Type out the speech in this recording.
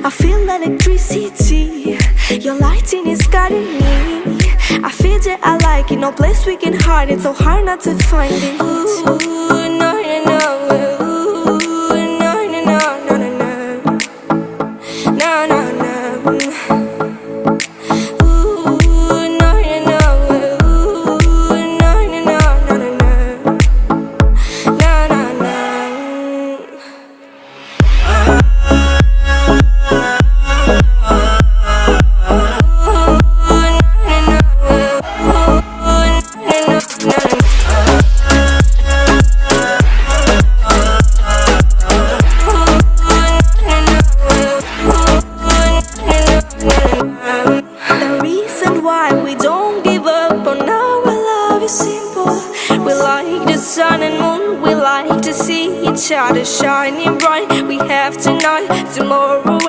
I feel electricity. Your lighting is guiding me. I feel that I like it. No place we can hide it. So hard not to find it. Ooh, no, no, no. Ooh, no, no, no, no, no, no. No, no, no. The reason why we don't give up on our love is simple. We like the sun and moon. We like to see each other shining bright. We have tonight, tomorrow